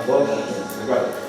2, 4.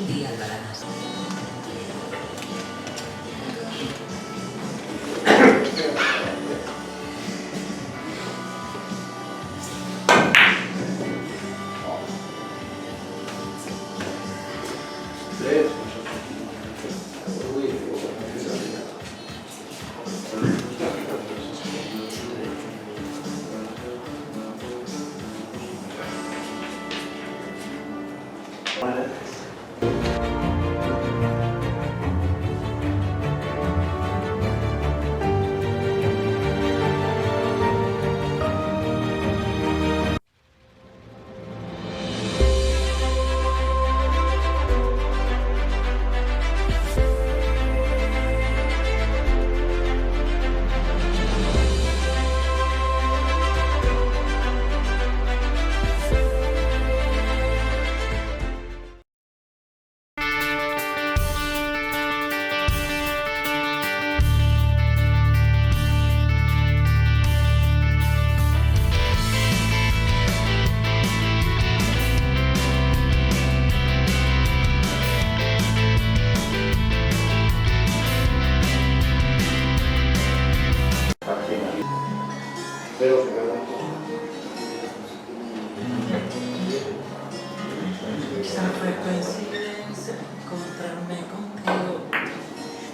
Di Albalanas. Quizá fue coincidencia encontrarme contigo.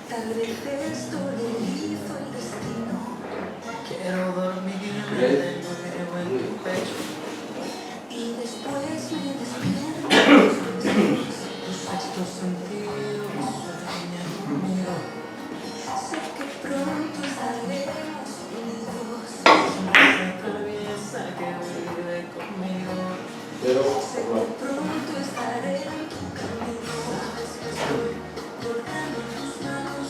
Tal vez esto lo hizo el destino. Quiero dormirme de nuevo en tu pecho. Y después me despierto tu sexto sentido sueña conmigo. Sé que pronto estaremos unidos. Esa traviesa que vive conmigo. Sé que pronto estaré en tu camino. Sabes que estoy colgando en tus manos.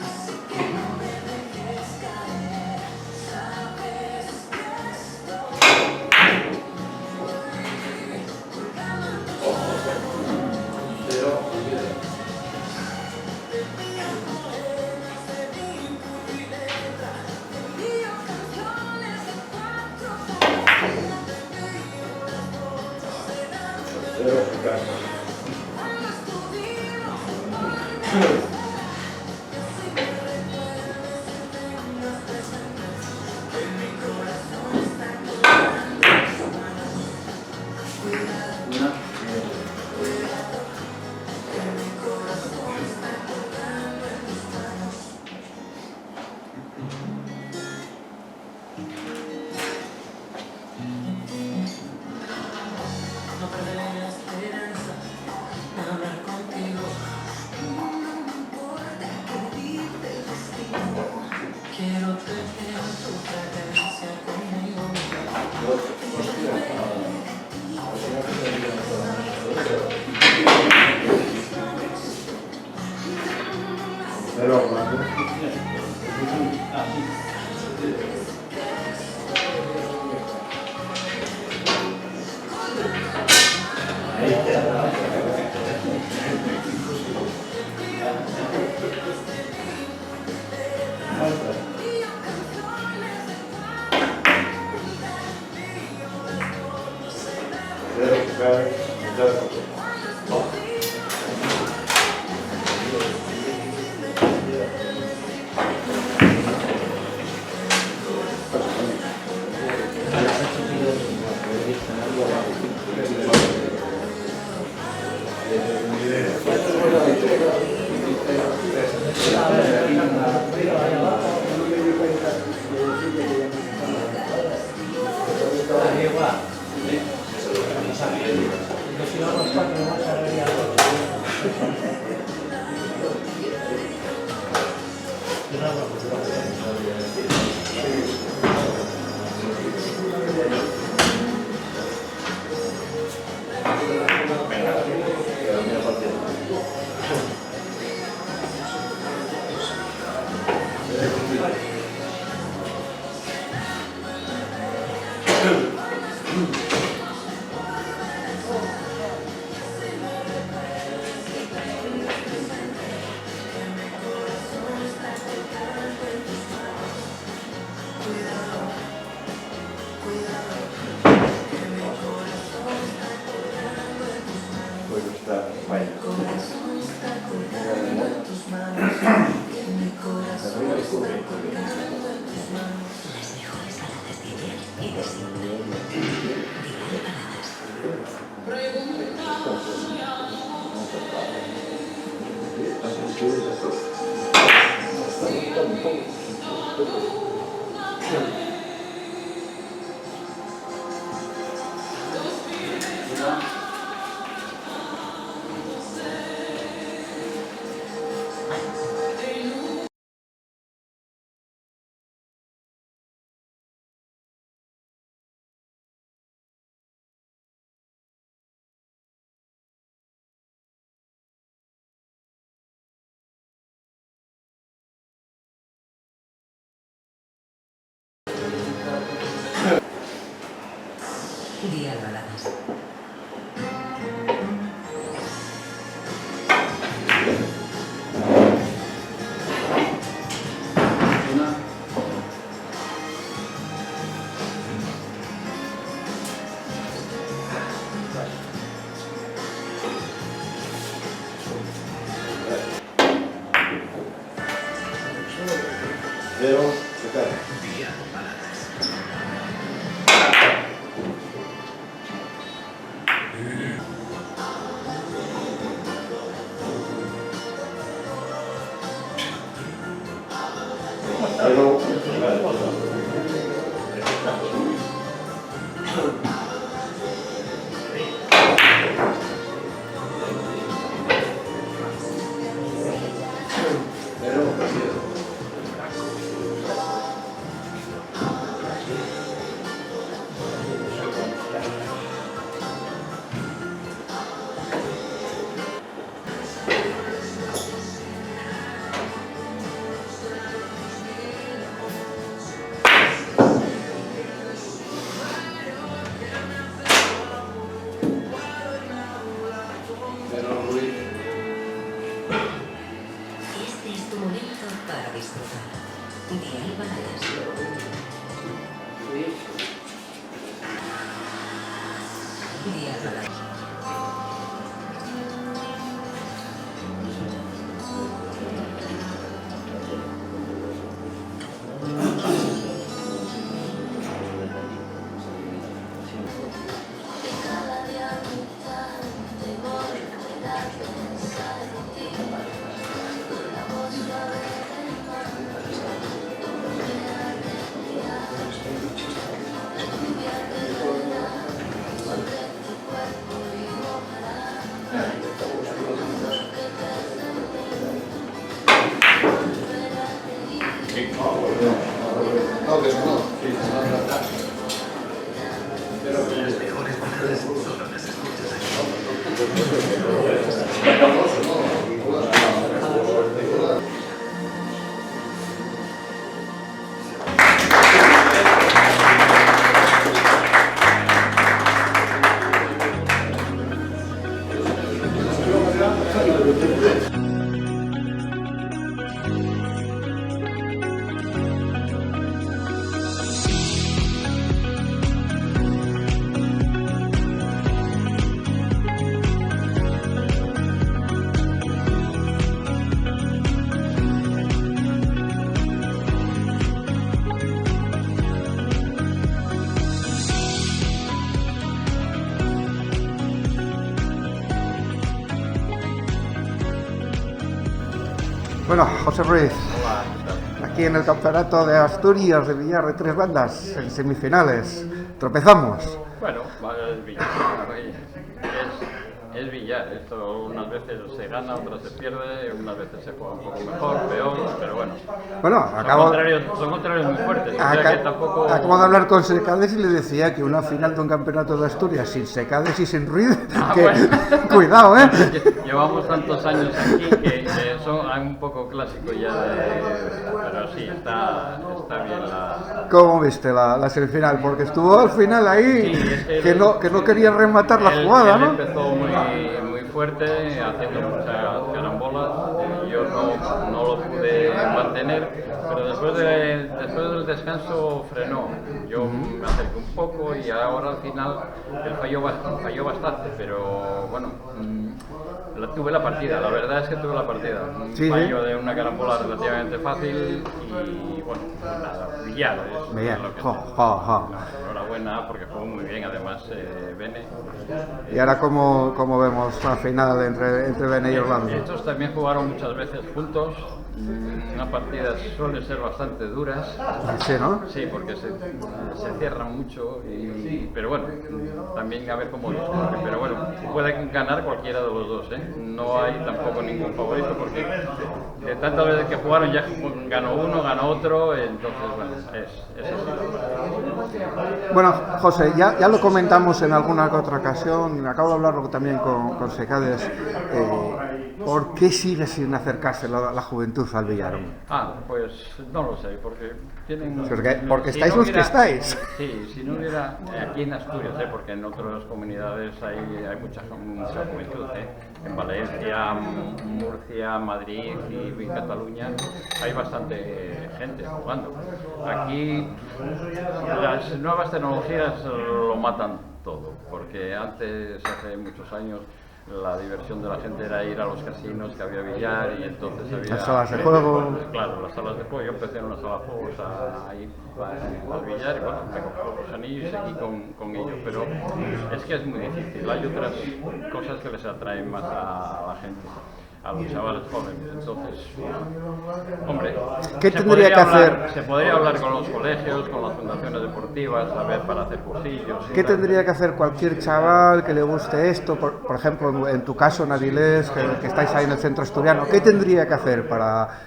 Así que no me dejes caer. Sabes que estoy colgando en tus manos. Te envío poemas de dibujo y letra. Te envío canciones de 4 palabras. Te envío las fotos delante de mí. Cuando estuvimos juntos, que así me recuerdes y tengas presente que mi corazón está colgando en tus manos. Cuidado, cuidado, que mi corazón está colgando en tus manos. No perderé la esperanza de hablar contigo. No me importa que dicte el destino. Quiero tener tu fragancia conmigo. Quiero beber de ti. Las mejores baladas de ayer y de siempre. Dial Baladas. Dial Baladas. Pero, ¿qué tal? Dial Baladas. Pero, Este es tu momento para disfrutar. Dial Baladas. Dial Baladas. no, que no. Las mejores baladas solo las escuchas aquí. Bueno, José Ruiz, Hola, ¿qué tal? aquí en el Campeonato de Asturias de billar de 3 bandas, en semifinales, tropezamos. Bueno, es billar. Es billar. Esto unas veces se gana, otras se pierde, unas veces se juega un poco mejor, peor, pero bueno. Bueno, Son contrarios muy fuertes. O sea que tampoco... acabo de hablar con Secades y le decía que una final de un campeonato de Asturias sin Secades y sin Ruiz, que Bueno. cuidado, ¿eh? Llevamos tantos años aquí que son un poco clásicos ya pero sí, está bien la... ¿Cómo viste la semifinal? Porque estuvo al final ahí, Sí, es que no quería rematar la jugada, él ¿no? empezó muy fuerte, haciendo muchas carambolas. Yo no lo pude mantener, pero después del descanso frenó. Yo me acerqué un poco y ahora al final él falló bastante, pero bueno, tuve la partida. La verdad es que tuve la partida. Un Sí, fallo de una carambola relativamente fácil y bueno, nada, billar es Billar, lo que jo, sea. jo, jo. Enhorabuena porque jugó muy bien, además Bene. Y ahora, ¿cómo vemos la final entre Bene y Orlando? Estos también jugaron muchas veces juntos. Una partida suele ser bastante duras. Sí, ¿no? Sí, porque se cierran mucho, pero bueno, también a ver cómo los corre. Pero bueno, pueden ganar cualquiera de los dos, ¿eh? No hay tampoco ningún favorito porque de tantas veces que jugaron ya ganó uno, ganó otro, entonces bueno, es así. Bueno, José, ya lo comentamos en alguna que otra ocasión, acabo de hablarlo también con Secades. ¿Por qué sigue sin acercarse la juventud al billar? Pues no lo sé, porque tienen... Porque si estáis no los que estáis. Sí, si no hubiera aquí en Asturias, porque en otras comunidades hay mucha juventud, en Valencia, Murcia, Madrid y Cataluña hay bastante gente jugando. Aquí las nuevas tecnologías lo matan todo, porque antes, hace muchos años, la diversión de la gente era ir a los casinos, que había billar y entonces había... Las salas de juego. Claro, las salas de juego. Yo empecé en una sala de juegos a ir al billar y bueno, me compré los anillos y seguí con ellos, pero es que es muy difícil. Hay otras cosas que les atraen más a la gente, a los chavales jóvenes. Entonces, hombre, ¿qué tendría que hacer? Se podría hablar con los colegios, con las fundaciones deportivas, a ver, para hacer cursillos. ¿Qué tendría que hacer cualquier chaval que le guste esto? Por ejemplo, en tu caso, en Avilés, que estáis ahí en el centro asturiano, ¿qué tendría que hacer para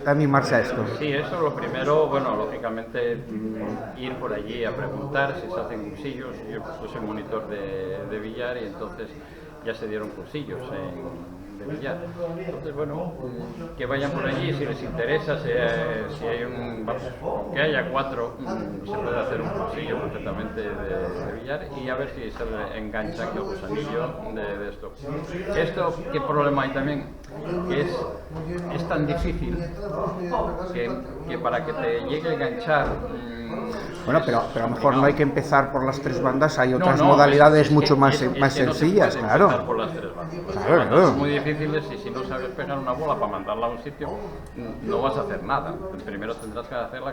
animarse a esto? Sí, eso es lo primero. Bueno, lógicamente ir por allí a preguntar si se hacen cursillos. Yo soy monitor de billar y entonces ya se dieron cursillos de billar. Entonces, bueno, que vayan por allí si les interesa, si hay que haya 4, se puede hacer un cursillo perfectamente de billar y a ver si se le engancha el gusanillo de esto. Esto, ¿qué problema hay también? Que es tan difícil que para que te llegue a enganchar... Bueno, pero a lo mejor no hay que empezar por las 3 bandas, hay otras modalidades mucho más sencillas, claro. Por las 3 bandas. Claro. Son muy difíciles y si no sabes pegar una bola para mandarla a un sitio, no vas a hacer nada. Primero tendrás que hacerla